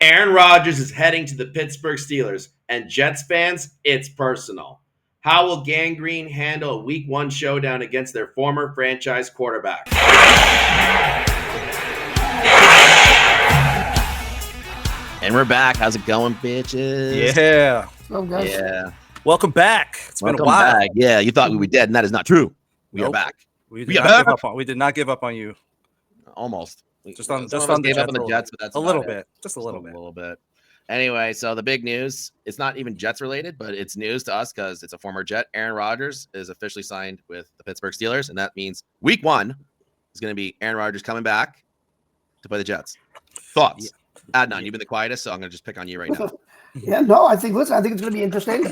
Aaron Rodgers is heading to the Pittsburgh Steelers, and Jets fans, it's personal. How will Gangrene handle a Week 1 showdown against their former franchise quarterback? And we're back. How's it going, bitches? Yeah. Oh, guys. Yeah. Welcome back. It's been a while. Back. Yeah, you thought we were dead, and that is not true. We are back. We did not give up on you. Almost. Just on gave up on the Jets, but that's a little bit. Just a little bit. Anyway, so the big news, it's not even Jets related, but it's news to us because it's a former Jet. Aaron Rodgers is officially signed with the Pittsburgh Steelers, and that means Week 1 is going to be Aaron Rodgers coming back to play the Jets. Thoughts? Yeah. Adnan, you've been the quietest, so I'm going to just pick on you right now. I think it's going to be interesting.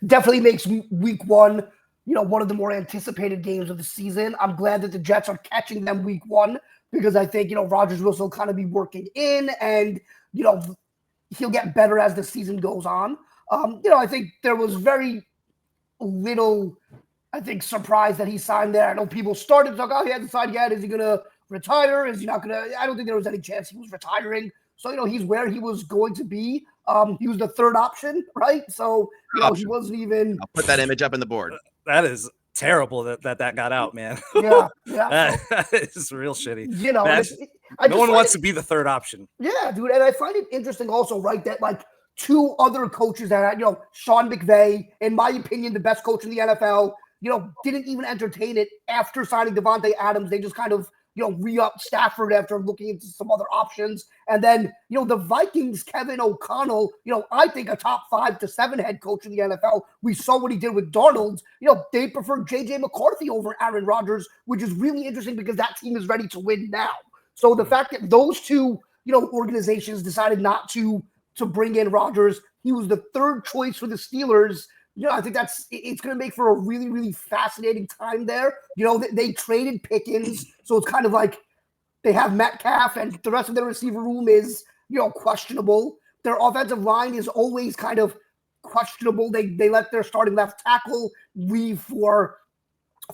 Definitely makes Week 1, one of the more anticipated games of the season. I'm glad that the Jets are catching them Week 1 because I think, Rodgers will still kind of be working in and, he'll get better as the season goes on. I think there was very little, surprise that he signed there. I know people started to talk, he hasn't signed yet. Is he going to retire? Is he not going to? I don't think there was any chance he was retiring. So, he's where he was going to be. He was the third option, right? So, he wasn't even. I'll put that image up on the board. That is terrible that got out, man. Yeah. That is real shitty. No one wants to be the third option. Yeah, dude. And I find it interesting also, right, that like two other coaches that had, Sean McVay, in my opinion, the best coach in the NFL, didn't even entertain it after signing Devontae Adams. They just kind of, re-upped Stafford after looking into some other options. And then, the Vikings, Kevin O'Connell, I think a top 5 to 7 head coach in the NFL. We saw what he did with Darnold. They prefer J.J. McCarthy over Aaron Rodgers, which is really interesting because that team is ready to win now. So the fact that those two, organizations decided not to bring in Rodgers, he was the third choice for the Steelers. I think it's going to make for a really, really fascinating time there. They traded Pickens, so it's kind of like they have Metcalf and the rest of their receiver room is, questionable. Their offensive line is always kind of questionable. They let their starting left tackle leave for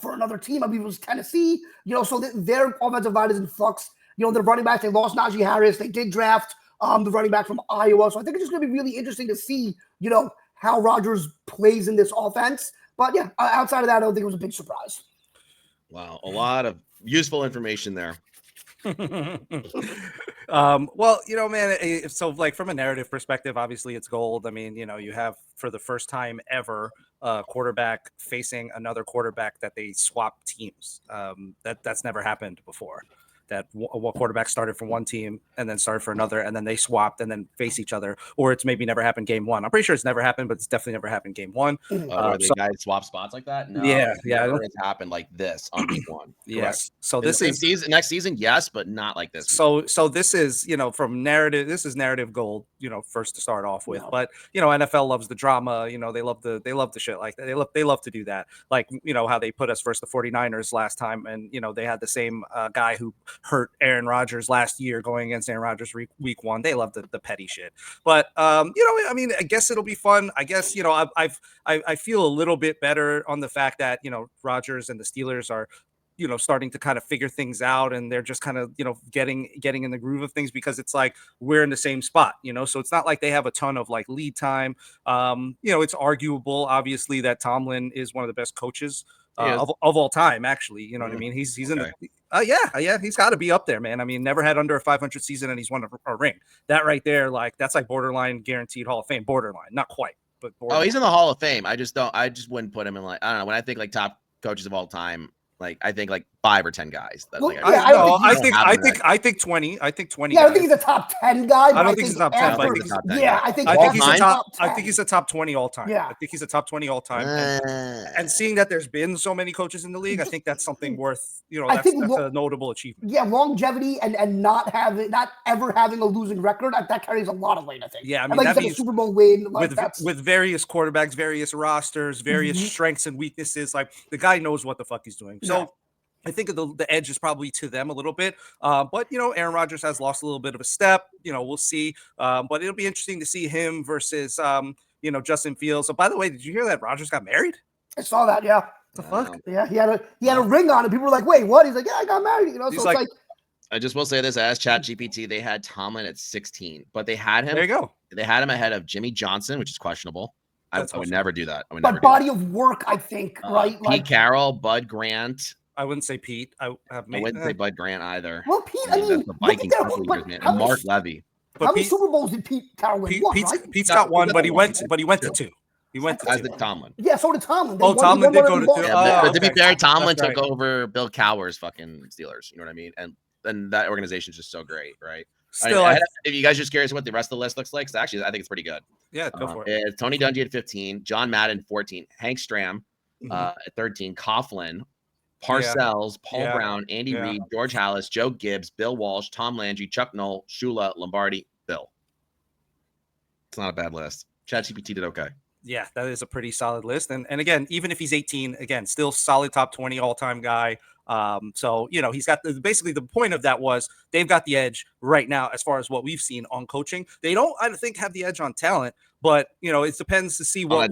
another team. I believe it was Tennessee, so their offensive line is in flux. Their running backs, they lost Najee Harris. They did draft the running back from Iowa. So I think it's just going to be really interesting to see, how Rodgers plays in this offense. But yeah, outside of that, I don't think it was a big surprise. Wow, a lot of useful information there. Well, man, so like from a narrative perspective, obviously it's gold. I mean, you have for the first time ever a quarterback facing another quarterback that they swap teams. That's never happened before. That one quarterback started for one team and then started for another, and then they swapped and then face each other, or it's maybe never happened game 1. I'm pretty sure it's never happened, but it's definitely never happened game 1. Where the guys swap spots like that? No, yeah. It's happened like this on week 1. Yes. So this is next season, yes, but not like this. So this is from narrative. This is narrative gold. First to start off with, but NFL loves the drama. They love the shit like that. They love to do that. Like how they put us versus the 49ers last time, and they had the same guy who hurt Aaron Rodgers last year going against Aaron Rodgers week 1. They love the petty shit. But I guess it'll be fun. I guess I feel a little bit better on the fact that Rodgers and the Steelers are starting to kind of figure things out, and they're just kind of getting in the groove of things, because it's like we're in the same spot, so it's not like they have a ton of like lead time. It's arguable, obviously, that Tomlin is one of the best coaches of all time, actually. You know what I mean? He's in the he's got to be up there, man. I mean, never had under a 500 season, and he's won a ring. That right there, that's like borderline guaranteed Hall of Fame. Borderline, not quite, but borderline. Oh, he's in the Hall of Fame. I just wouldn't put him in, like, I don't know, when I think like top coaches of all time, like I think like 5 or 10 guys. I think 20. I think 20. Yeah, I don't think he's a top 10 guy. I don't think he's a top 10. I think he's a top 20 all time. Yeah. I think he's a top 20 all time. And seeing that there's been so many coaches in the league, I think that's something worth, that's a notable achievement. Yeah, longevity and not ever having a losing record, that carries a lot of weight, I think. Yeah, I mean, that means a Super Bowl win with various quarterbacks, various rosters, various strengths and weaknesses. Like the guy knows what the fuck he's doing. So I think the edge is probably to them a little bit. But, Aaron Rodgers has lost a little bit of a step. We'll see. But it'll be interesting to see him versus, Justin Fields. So, by the way, did you hear that Rodgers got married? I saw that, yeah. What the fuck? Yeah, he had a ring on it. People were like, wait, what? He's like, yeah, I got married. So it's like I just will say this: as ChatGPT, they had Tomlin at 16, but they had him. There you go. They had him ahead of Jimmy Johnson, which is questionable. I would never do that. I would never But do body of work, I think, right? Pete Carroll, Bud Grant. I wouldn't say Pete. I wouldn't say Bud Grant either. Well, Pete, I mean, that's the Vikings couple years, man. And Mark Levy. How many Super Bowls did Pete Carroll win? Pete's got one, but he went to two. He went to as two. did Tomlin. Yeah, so did Tomlin. Tomlin did go to two. Yeah, but to be fair, Tomlin took over Bill Cowher's fucking Steelers. You know what I mean? And that organization is just so great, right? Still, if you guys are just curious what the rest of the list looks like, so actually, I think it's pretty good. Yeah, go for it. It's Tony Dungy at 15, John Madden 14, Hank Stram at 13, Coughlin, Parcells, Paul Brown, Andy Reid, George Hallis, Joe Gibbs, Bill Walsh, Tom Landry, Chuck Knoll, Shula, Lombardi, Bill. It's not a bad list. ChatGPT did okay. Yeah, that is a pretty solid list. And again, even if he's 18, again, still solid top 20 all-time guy. So, he's got basically the point of that was they've got the edge right now as far as what we've seen on coaching. They don't, I think, have the edge on talent, but, it depends to see what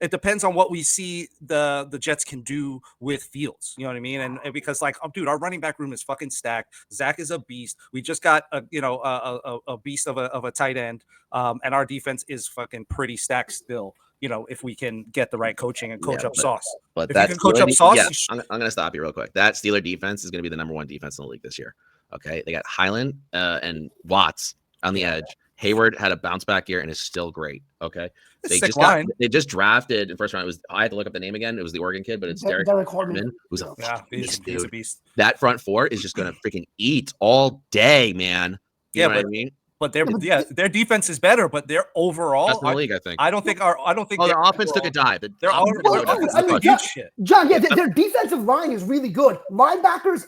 it depends on what we see the Jets can do with Fields. You know what I mean? And because dude, our running back room is fucking stacked. Zach is a beast. We just got a beast of a tight end. And our defense is fucking pretty stacked still. If we can get the right coaching and coach up Sauce. But if you can coach up Sauce, I'm going to stop you real quick. That Steeler defense is going to be the number one defense in the league this year. Okay, they got Highland and Watts on the edge. Hayward had a bounce back year and is still great. Okay, they just drafted in first round. I had to look up the name again. It was the Oregon kid, but it's Derek Hardman, who's a beast, dude. He's a beast. That front four is just gonna freaking eat all day, man. You know what I mean? But their defense is better, but their overall that's in the league, I think. I don't think their offense took a dive. John, their defensive line is really good. Linebackers,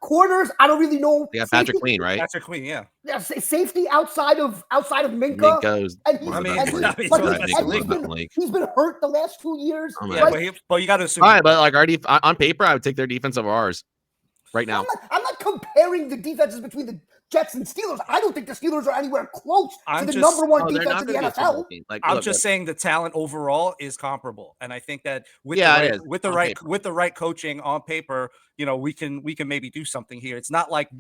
corners, I don't really know. They got Patrick Queen, right? Patrick Queen, yeah. Yeah, safety outside of Minka. He's been hurt the last 2 years. But you got to assume. All right, but on paper, I would take their defense over ours right now. I'm not comparing the defenses between the Jets and Steelers. I don't think the Steelers are anywhere close to the number one defense in the NFL. I'm just saying the talent overall is comparable, and I think that with the right coaching on paper, we can maybe do something here. It's not like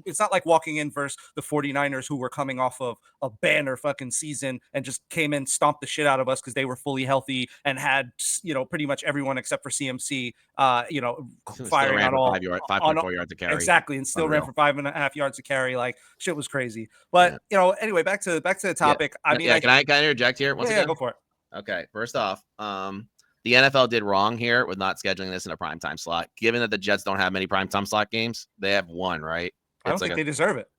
walking in versus the 49ers, who were coming off of a banner fucking season and just came in, stomped the shit out of us because they were fully healthy and had pretty much everyone except for CMC firing on all 5.4 yards to carry. Exactly, and still ran for 5.5 yards to carry. Shit was crazy. But anyway, back to the topic. Yeah. Can I interject here once again? Yeah, go for it. Okay, first off, the NFL did wrong here with not scheduling this in a primetime slot. Given that the Jets don't have many primetime slot games, they have one, right? I don't think they deserve it.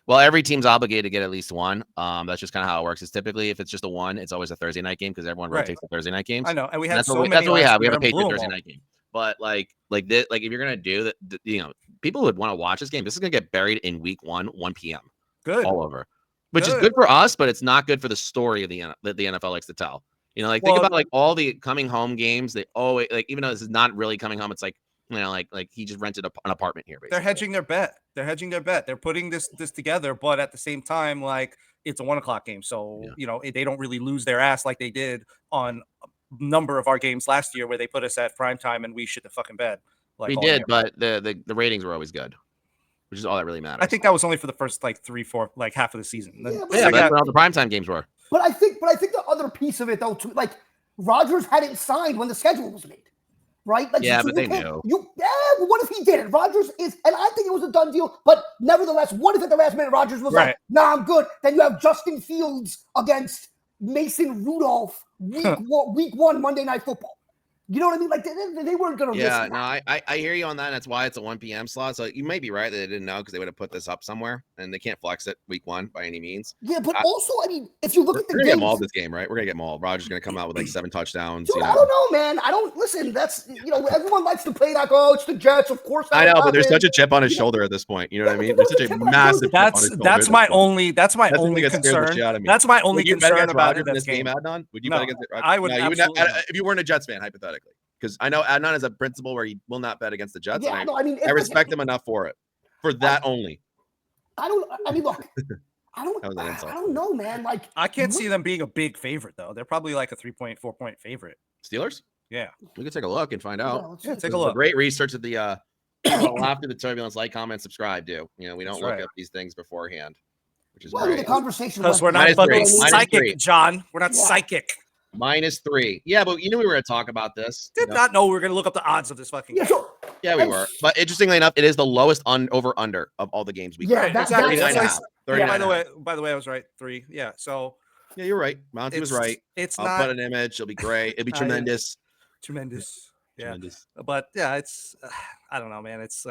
Well, every team's obligated to get at least one. That's just kind of how it works. It's typically, if it's just a one, it's always a Thursday night game because everyone rotates the Thursday night games. I know, and we have that's what we have. We have a Patriot Thursday night game. But if you're gonna do that, people would want to watch this game. This is gonna get buried in week 1 p.m. Good all over, which is good for us, but it's not good for the story of that the NFL likes to tell. Think about all the coming home games. They always even though this is not really coming home, it's he just rented an apartment here. Basically. They're hedging their bet. They're putting this together, but at the same time, it's a 1 o'clock game, so they don't really lose their ass like they did on a number of our games last year where they put us at prime time and we shit the fucking bed. We did, but the ratings were always good, which is all that really matters. I think that was only for the first 3-4 half of the season. That's what all the primetime games were. But I think the other piece of it though too, Rodgers hadn't signed when the schedule was made, right? But they knew. Well, what if he did it? Rodgers is, and I think it was a done deal. But nevertheless, what if at the last minute Rodgers was like, "Nah, I'm good." Then you have Justin Fields against Mason Rudolph week 1 Monday Night Football. You know what I mean? They weren't going to risk that. No, I hear you on that. That's why it's a 1 p.m. slot. So you may be right that they didn't know because they would have put this up somewhere, and they can't flex it week 1 by any means. Yeah, but also, if you look at the we're going to get mauled this game, right? We're going to get mauled. Rodgers is going to come out with 7 touchdowns. Dude, I don't know, man. I don't listen. That's everyone likes to play it's the Jets, of course. I know, but there's such a chip on his shoulder at this point. You know what I mean? There's such a massive. That's my only concern. That's my only concern about this game, Adnan. Would you bet against it? I would. If you weren't a Jets fan, hypothetically. Because I know Adnan is a principle where he will not bet against the Jets. Yeah, I respect him enough for that only. Look, I don't know, man. I can't see them being a big favorite though. They're probably a 3.4 point favorite. Steelers? Yeah. We can take a look and find out. Take a look. Great research of the Laugh Through the Turbulence, like, comment, subscribe, do. You know, we don't That's look right. up these things beforehand, which is Well, I mean, great. the conversation Because we're not Minus fucking three. Minus psychic, three. John. We're not Yeah. psychic. -3. Yeah, but you knew we were going to talk about this. Did not know we were going to look up the odds of this fucking Yeah, game. sure. Yeah, we And- were. But interestingly enough, it is the lowest over-under of all the games we Yeah, played. that- exactly. that's 39 and a like- half. Yeah, 39 by and the a half. way, I was right. 3. Yeah. So Yeah, you're right. Monty was right. It's I'll not put an image. It'll be great. It'll be tremendous. tremendous. Yeah. Tremendous. But yeah, it's I don't know, man. It's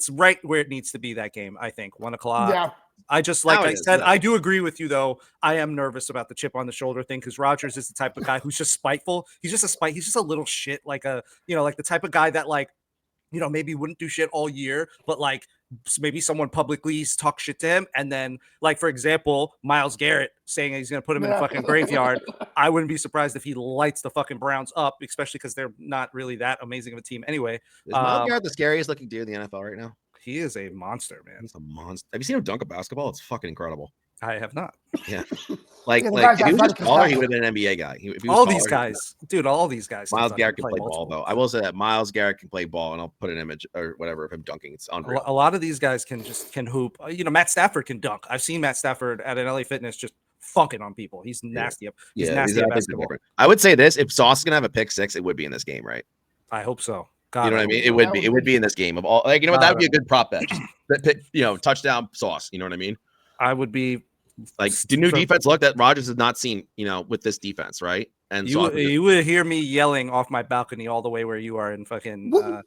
right where it needs to be, that game, I think. 1:00. Yeah. I just, like Now it I is, said, yeah. I do agree with you, though. I am nervous about the chip on the shoulder thing, because Rodgers is the type of guy who's just spiteful. He's just a little shit, like like the type of guy that, like, maybe wouldn't do shit all year, but like maybe someone publicly talk shit to him. And then, like, for example, Myles Garrett saying he's going to put him in a fucking graveyard. I wouldn't be surprised if he lights the fucking Browns up, especially because they're not really that amazing of a team anyway. Is Myles Garrett the scariest looking dude in the NFL right now? He is a monster, man. He's a monster. Have you seen him dunk a basketball? It's fucking incredible. I have not. Yeah. Like, Yeah, the if guy's he was just athletic as taller, hell. he would have been an NBA guy. If he was All taller, these guys, dude, all these guys. Myles Garrett can play multiple. ball, though. I will say that Myles Garrett can play ball, and I'll put an image or whatever of him dunking. It's unreal. A lot of these guys can hoop. Matt Stafford can dunk. I've seen Matt Stafford at an LA Fitness just funking on people. He's nasty. He's nasty these at athletes are basketball. different. I would say this: if Sauce is gonna have a pick six, it would be in this game, right? I hope so. God, You know what I hope mean? so. It would be in this game of all. Like, you know what? That would be a good prop bet. Just pick, touchdown Sauce. You know what I mean? I would be Like, the new defense look that Rodgers has not seen. with this defense, right? And Sauce is- you would hear me yelling off my balcony all the way where you are in fucking North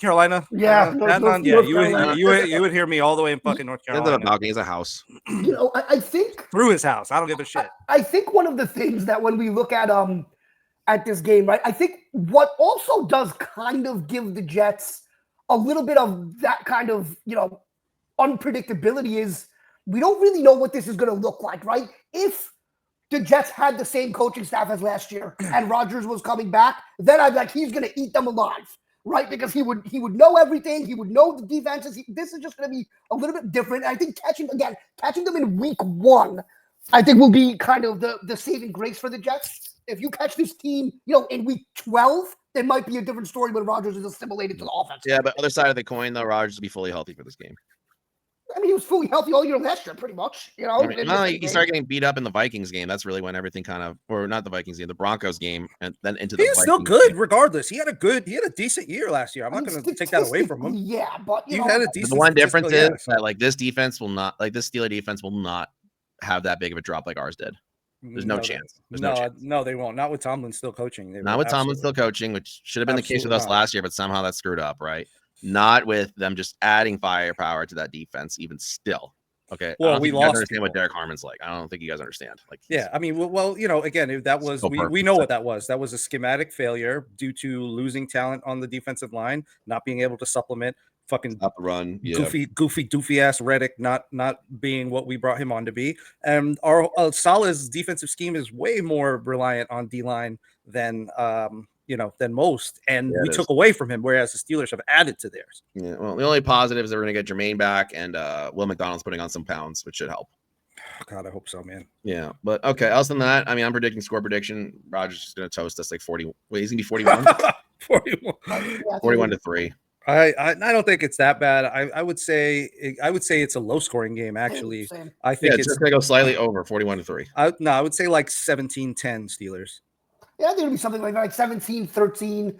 Carolina. Yeah, Adnan? North You would hear me all the way in fucking North he doesn't have Carolina a balcony. He's a house. I think through his house. I don't give a shit. I think one of the things that when we look at this game, right, I think what also does kind of give the Jets a little bit of that kind of, unpredictability is we don't really know what this is going to look like, right? If the Jets had the same coaching staff as last year and Rodgers was coming back, then I'd be like, he's going to eat them alive, right? Because he would know everything. He would know the defenses. This is just going to be a little bit different. I think catching them in week 1, I think will be kind of the saving grace for the Jets. If you catch this team, in week 12, it might be a different story when Rodgers is assimilated to the offense. Yeah, but other side of the coin, though, Rodgers will be fully healthy for this game. I mean, he was fully healthy all year last year, pretty much. He started getting beat up in the Vikings game. That's really when everything or not the Vikings game, the Broncos game, and then into the. He's Vikings still good, game. regardless. He had a decent year last year. I'm not going to take that away from him. Yeah, but You had a decent. The one difference is year, so- that this defense will not, this Steeler defense will not have that big of a drop like ours did. There's no chance. There's no chance. No, they won't. Not with Tomlin still coaching. Not with Tomlin still coaching, which should have been the case with us last year, but somehow that screwed up, right? Not with them just adding firepower to that defense, even still. Okay. Well, we lost understand what Derek Harmon's like. I don't think you guys understand. Yeah, I mean, well, again, if that was we know what that was. That was a schematic failure due to losing talent on the defensive line, not being able to supplement. Fucking Stop the run, goofy doofy ass Reddick not being what we brought him on to be. And our Salah's defensive scheme is way more reliant on D line than than most, and we took away from him, whereas the Steelers have added to theirs. Yeah, well, the only positive is they're going to get Jermaine back, and Will McDonald's putting on some pounds, which should help. God, I hope so, man. Yeah, but okay. Other than that, I mean, I'm predicting score prediction. Rodgers is going to toast us like 40. Wait, he's going to be 41. 41-3. I don't think it's that bad. I would say it's a low scoring game. Actually, I think it's going to go slightly over 41-3. I would say like 17-10 Steelers. Yeah, I think it'll be something like 17-13,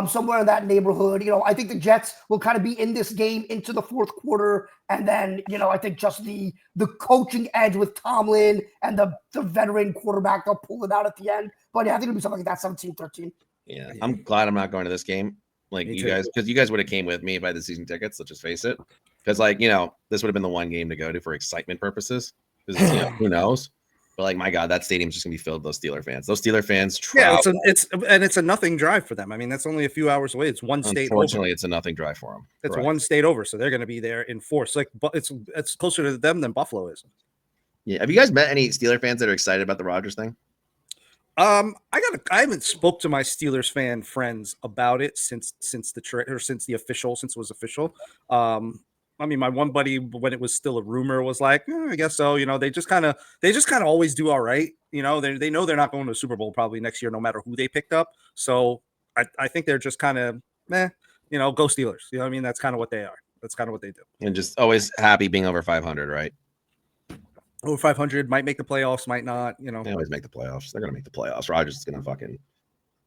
somewhere in that neighborhood. I think the Jets will kind of be in this game into the fourth quarter, and then I think just the coaching edge with Tomlin and the veteran quarterback, they'll pull it out at the end. But yeah, I think it'll be something like that, 17-13. Yeah, I'm glad I'm not going to this game. Like you guys, because you guys would have came with me if I had the season tickets. Let's just face it. Because this would have been the one game to go to for excitement purposes. Because who knows? But like, my God, that stadium's just gonna be filled with those Steeler fans. Those Steeler fans travel. Yeah, it's a nothing drive for them. I mean, that's only a few hours away. It's one state. Unfortunately, it's a nothing drive for them. It's one state over, so they're gonna be there in force. Like, but it's closer to them than Buffalo is. Yeah. Have you guys met any Steeler fans that are excited about the Rodgers thing? I haven't spoke to my Steelers fan friends about it since it was official. I mean, my one buddy, when it was still a rumor, was like, I guess so. They just kind of always do all right. They know they're not going to the Super Bowl probably next year, no matter who they picked up. So I think they're just kind of meh, go Steelers. You know what I mean? That's kind of what they are. That's kind of what they do. And just always happy being over 500, right? Over 500, might make the playoffs, might not. They always make the playoffs. They're gonna make the playoffs. Rodgers is gonna fucking.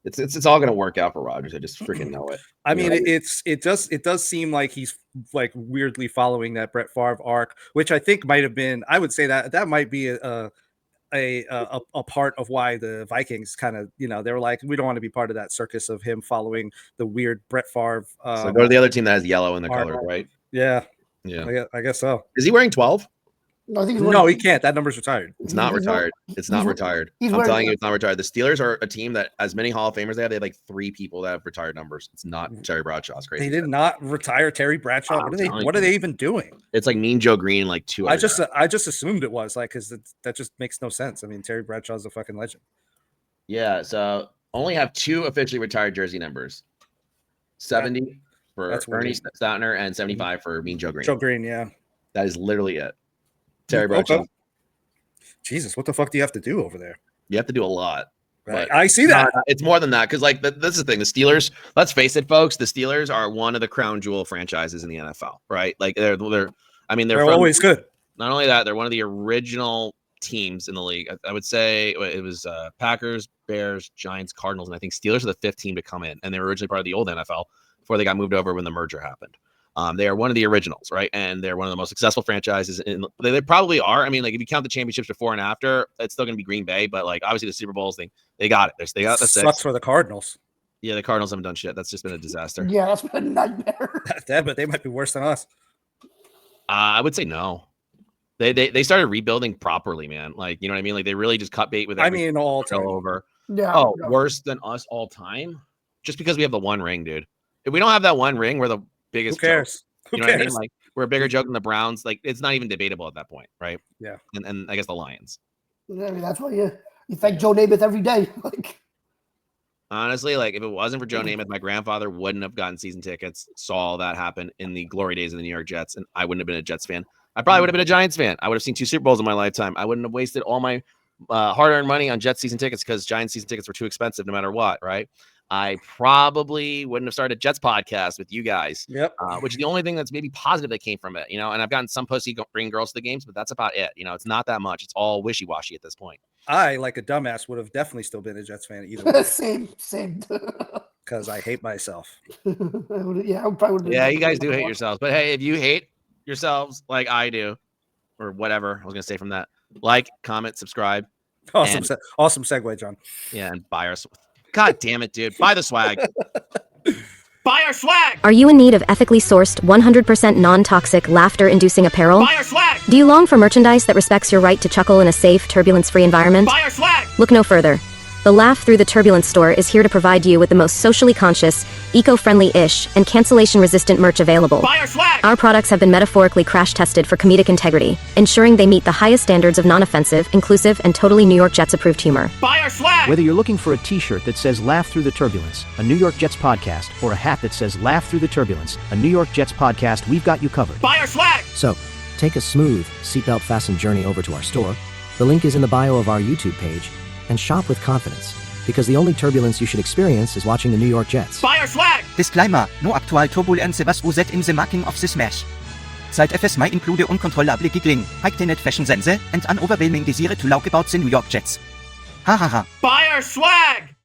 It's all gonna work out for Rodgers. I just freaking know it. I mean, it does seem like he's like weirdly following that Brett Favre arc, which I think might have been. I would say that might be a part of why the Vikings kind of, they were like, we don't want to be part of that circus of him following the weird Brett Favre. So go to the other team that has yellow in the color, right? Yeah. Yeah. I guess so. Is he wearing 12? No, he can't. That number's retired. It's not retired. It's not retired. I'm telling you, it's not retired. The Steelers are a team that, as many Hall of Famers they have like 3 people that have retired numbers. It's not Terry Bradshaw. It's crazy. They did not retire Terry Bradshaw. What are they even doing? It's like Mean Joe Green, like 2. I just assumed it was like, because that just makes no sense. I mean, Terry Bradshaw's a fucking legend. Yeah. So only have 2 officially retired jersey numbers. 70 for Ernie Stautner and 75 for Mean Joe Green. Joe Green, yeah. That is literally it. Terry Bradshaw. Okay. Jesus, what the fuck do you have to do over there? You have to do a lot. Right. I see that. It's more than that, because like this is the thing. The Steelers, let's face it, folks, the Steelers are one of the crown jewel franchises in the NFL, right? Like they're always good. Not only that, they're one of the original teams in the league. I would say it was Packers, Bears, Giants, Cardinals, and I think Steelers are the 5th team to come in, and they were originally part of the old NFL before they got moved over when the merger happened. They are one of the originals, right? And they're one of the most successful franchises. They probably are. I mean, like if you count the championships before and after, it's still going to be Green Bay. But like obviously the Super Bowls thing, they got it. They got the 6. Sucks for the Cardinals. Yeah, the Cardinals haven't done shit. That's just been a disaster. Yeah, that's been a nightmare. But they might be worse than us. I would say no. They started rebuilding properly, man. Like you know what I mean? Like they really just cut bait with. All time over. Yeah. Oh, no. Worse than us all time? Just because we have the one ring, dude. If we don't have that one ring, we're the biggest. Who cares? Joke. You know what I mean? Like we're a bigger joke than the Browns. Like it's not even debatable at that point, right? Yeah. And I guess the Lions. Yeah, I mean, that's why you thank Joe Namath every day. Like honestly, like if it wasn't for Joe Namath, my grandfather wouldn't have gotten season tickets. Saw all that happen in the glory days of the New York Jets, and I wouldn't have been a Jets fan. I probably would have been a Giants fan. I would have seen 2 Super Bowls in my lifetime. I wouldn't have wasted all my hard-earned money on Jets season tickets because Giants season tickets were too expensive no matter what, right? I probably wouldn't have started Jets podcast with you guys. Yep. Which is the only thing that's maybe positive that came from it, and I've gotten some pussy bringing girls to the games, but that's about it. It's not that much. It's all wishy-washy at this point. I, like a dumbass, would have definitely still been a Jets fan either way. Same. Because I hate myself. I probably. Yeah, you guys do hate yourselves, but hey, if you hate yourselves like I do, or whatever I was gonna say from that, like, comment, subscribe. Awesome segue, John. Yeah, and buy our. God damn it, dude! Buy the swag. Buy our swag. Are you in need of ethically sourced, 100% non-toxic, laughter-inducing apparel? Buy our swag. Do you long for merchandise that respects your right to chuckle in a safe, turbulence-free environment? Buy our swag. Look no further. The Laugh Through the Turbulence store is here to provide you with the most socially conscious, eco-friendly-ish, and cancellation-resistant merch available. Buy our swag! Our products have been metaphorically crash-tested for comedic integrity, ensuring they meet the highest standards of non-offensive, inclusive, and totally New York Jets-approved humor. Buy our swag! Whether you're looking for a t-shirt that says Laugh Through the Turbulence, a New York Jets podcast, or a hat that says Laugh Through the Turbulence, a New York Jets podcast, we've got you covered. Buy our swag! So, take a smooth, seatbelt-fastened journey over to our store. The link is in the bio of our YouTube page, and shop with confidence. Because the only turbulence you should experience is watching the New York Jets. Buy our swag! Disclaimer, no actual turbulence was used in the making of the smash. Side effects may include uncontrollable giggling, heightened fashion sense, and an overwhelming desire to talk about the New York Jets. Ha ha ha. Buy our swag!